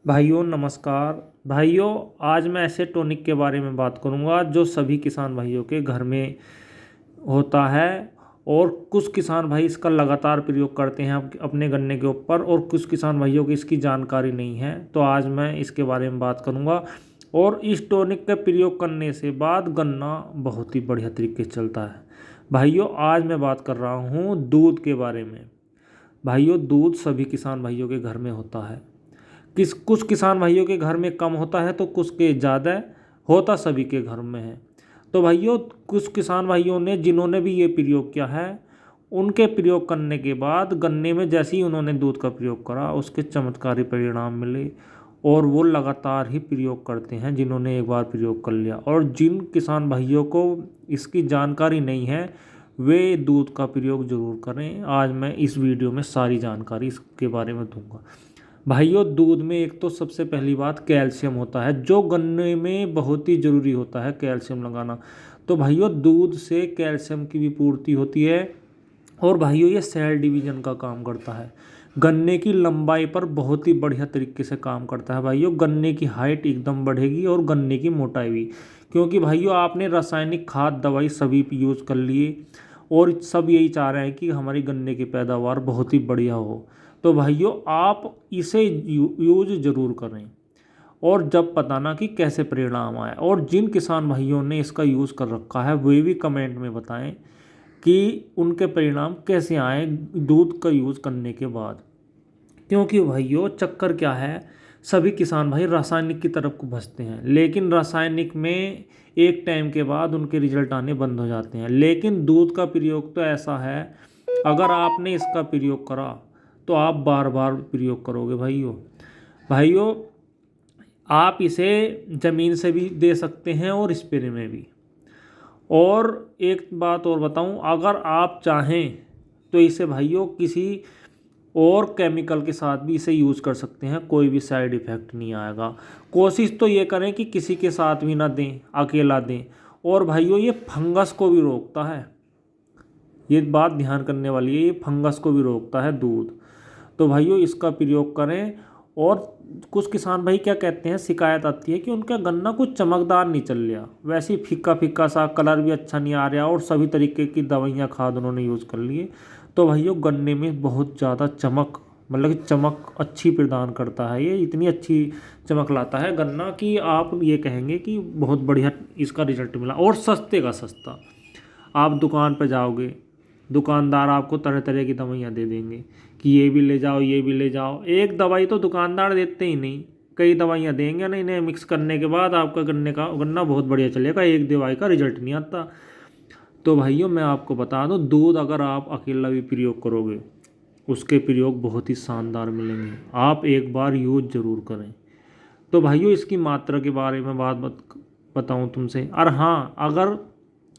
भाइयों नमस्कार। भाइयों, आज मैं ऐसे टॉनिक के बारे में बात करूंगा जो सभी किसान भाइयों के घर में होता है। और कुछ किसान भाई इसका लगातार प्रयोग करते हैं अपने गन्ने के ऊपर, और कुछ किसान भाइयों की इसकी जानकारी नहीं है। तो आज मैं इसके बारे में बात करूंगा। और इस टॉनिक का प्रयोग करने से बाद गन्ना बहुत ही बढ़िया तरीके से चलता है। भाइयों, आज मैं बात कर रहा हूँ दूध के बारे में। भाइयों, दूध सभी किसान भाइयों के घर में होता है। कुछ किसान भाइयों के घर में कम होता है तो कुछ के ज़्यादा होता सभी के घर में है। तो भाइयों, कुछ किसान भाइयों ने जिन्होंने भी ये प्रयोग किया है, उनके प्रयोग करने के बाद गन्ने में जैसे ही उन्होंने दूध का प्रयोग करा उसके चमत्कारी परिणाम मिले। और वो लगातार ही प्रयोग करते हैं जिन्होंने एक बार प्रयोग कर लिया। और जिन किसान भाइयों को इसकी जानकारी नहीं है वे दूध का प्रयोग जरूर करें। आज मैं इस वीडियो में सारी जानकारी इसके बारे में दूंगा। भाइयों, दूध में एक तो सबसे पहली बात कैल्शियम होता है जो गन्ने में बहुत ही ज़रूरी होता है कैल्शियम लगाना। तो भाइयों, दूध से कैल्शियम की भी पूर्ति होती है। और भाइयों, ये सेल डिवीजन का काम करता है। गन्ने की लंबाई पर बहुत ही बढ़िया तरीके से काम करता है। भाइयों, गन्ने की हाइट एकदम बढ़ेगी और गन्ने की मोटाई भी। क्योंकि भाइयों, आपने रासायनिक खाद दवाई सभी यूज़ कर लिए और सब यही चाह रहे हैं कि हमारी गन्ने की पैदावार बहुत ही बढ़िया हो। तो भाइयों, आप इसे यूज ज़रूर करें और जब बताना कि कैसे परिणाम आए। और जिन किसान भाइयों ने इसका यूज़ कर रखा है वे भी कमेंट में बताएं कि उनके परिणाम कैसे आए दूध का यूज़ करने के बाद। क्योंकि भाइयों, चक्कर क्या है, सभी किसान भाई रासायनिक की तरफ को भजते हैं, लेकिन रासायनिक में एक टाइम के बाद उनके रिजल्ट आने बंद हो जाते हैं। लेकिन दूध का प्रयोग तो ऐसा है, अगर आपने इसका प्रयोग करा तो आप बार बार प्रयोग करोगे। भाइयों भाइयों, आप इसे ज़मीन से भी दे सकते हैं और स्प्रे में भी। और एक बात और बताऊं, अगर आप चाहें तो इसे भाइयों किसी और केमिकल के साथ भी इसे यूज़ कर सकते हैं, कोई भी साइड इफ़ेक्ट नहीं आएगा। कोशिश तो ये करें कि किसी के साथ भी ना दें, अकेला दें। और भाइयों, ये फंगस को भी रोकता है, ये बात ध्यान करने वाली है, ये फंगस को भी रोकता है दूध। तो भाइयों, इसका प्रयोग करें। और कुछ किसान भाई क्या कहते हैं, शिकायत आती है कि उनका गन्ना कुछ चमकदार नहीं चल रहा, वैसे ही फीका फीका सा, कलर भी अच्छा नहीं आ रहा और सभी तरीके की दवाइयाँ खाद उन्होंने यूज़ कर लिए। तो भाइयों, गन्ने में बहुत ज़्यादा चमक, मतलब कि चमक अच्छी प्रदान करता है। ये इतनी अच्छी चमक लाता है गन्ना कि आप ये कहेंगे कि बहुत बढ़िया इसका रिजल्ट मिला। और सस्ते का सस्ता, आप दुकान पर जाओगे, दुकानदार आपको तरह तरह की दवाइयाँ दे देंगे कि ये भी ले जाओ, ये भी ले जाओ। एक दवाई तो दुकानदार देते ही नहीं, कई दवाइयाँ देंगे ना, इन्हें मिक्स करने के बाद आपका गन्ना बहुत बढ़िया चलेगा, एक दवाई का रिजल्ट नहीं आता। तो भाइयों, मैं आपको बता दूं, दूध अगर आप अकेला भी प्रयोग करोगे उसके प्रयोग बहुत ही शानदार मिलेंगे। आप एक बार यूज ज़रूर करें। तो भाइयों, इसकी मात्रा के बारे में बताऊं तुमसे। और हाँ, अगर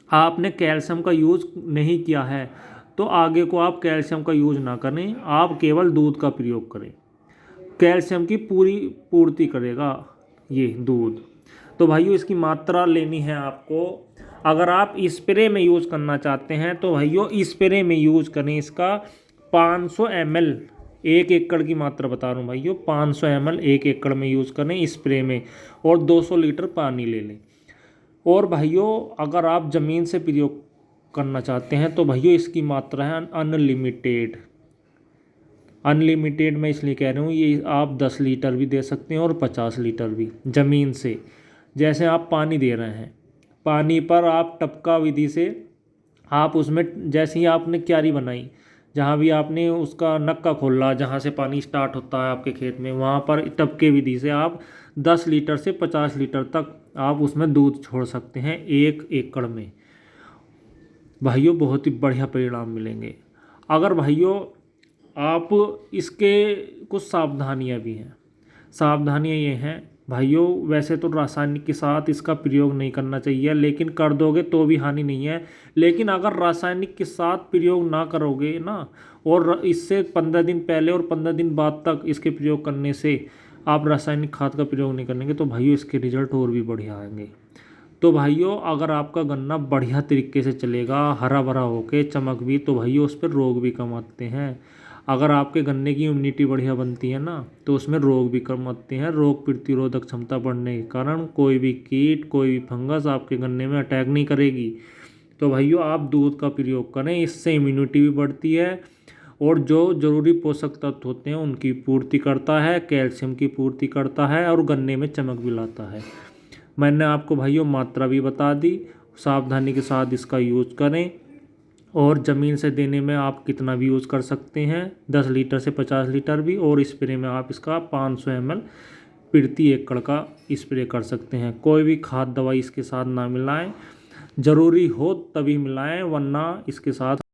आपने कैल्शियम का यूज़ नहीं किया है तो आगे को आप कैल्शियम का यूज़ ना करें, आप केवल दूध का प्रयोग करें। कैल्शियम की पूरी पूर्ति करेगा ये दूध। तो भाइयों, इसकी मात्रा लेनी है आपको। अगर आप स्प्रे में यूज़ करना चाहते हैं तो भाइयों स्प्रे में यूज़ करें इसका 500 ml। 1 एकड़ की मात्रा बता रहा हूँ भाइयों, 500 ml 1 एकड़ में यूज़ करें स्प्रे में। और 200 लीटर पानी ले लें। और भाइयों, अगर आप ज़मीन से प्रयोग करना चाहते हैं तो भाइयों इसकी मात्रा है अनलिमिटेड। अनलिमिटेड मैं इसलिए कह रहा हूँ, ये आप 10 लीटर भी दे सकते हैं और 50 लीटर भी ज़मीन से। जैसे आप पानी दे रहे हैं, पानी पर आप टपका विधि से, आप उसमें जैसे ही आपने क्यारी बनाई, जहाँ भी आपने उसका नक्का खोला जहाँ से पानी स्टार्ट होता है आपके खेत में, वहाँ पर टपके विधि से आप 10 लीटर से 50 लीटर तक आप उसमें दूध छोड़ सकते हैं 1 एकड़ में। भाइयों, बहुत ही बढ़िया परिणाम मिलेंगे। अगर भाइयों, आप इसके कुछ सावधानियां भी हैं। सावधानियां ये हैं भाइयों, वैसे तो रासायनिक के साथ इसका प्रयोग नहीं करना चाहिए, लेकिन कर दोगे तो भी हानि नहीं है। लेकिन अगर रासायनिक के साथ प्रयोग ना करोगे ना, और इससे 15 दिन पहले और 15 दिन बाद तक इसके प्रयोग करने से आप रासायनिक खाद का प्रयोग नहीं करेंगे तो भाइयों इसके रिजल्ट और भी बढ़िया आएंगे। तो भाइयों, अगर आपका गन्ना बढ़िया तरीके से चलेगा, हरा भरा होके चमक भी, तो भाइयों उस पर रोग भी कम आते हैं। अगर आपके गन्ने की इम्यूनिटी बढ़िया बनती है ना, तो उसमें रोग भी कम आते हैं। रोग प्रतिरोधक क्षमता बढ़ने के कारण कोई भी कीट, कोई भी फंगस आपके गन्ने में अटैक नहीं करेगी। तो भाइयों, आप दूध का प्रयोग करें, इससे इम्यूनिटी भी बढ़ती है और जो जरूरी पोषक तत्व होते हैं उनकी पूर्ति करता है, कैल्शियम की पूर्ति करता है और गन्ने में चमक भी लाता है। मैंने आपको भाइयों मात्रा भी बता दी, सावधानी के साथ इसका यूज करें। और ज़मीन से देने में आप कितना भी यूज़ कर सकते हैं, 10 लीटर से 50 लीटर भी, और स्प्रे में आप इसका 500 ml प्रति एकड़ का स्प्रे कर सकते हैं। कोई भी खाद दवाई इसके साथ ना मिलाएं, ज़रूरी हो तभी मिलाएं, वरना इसके साथ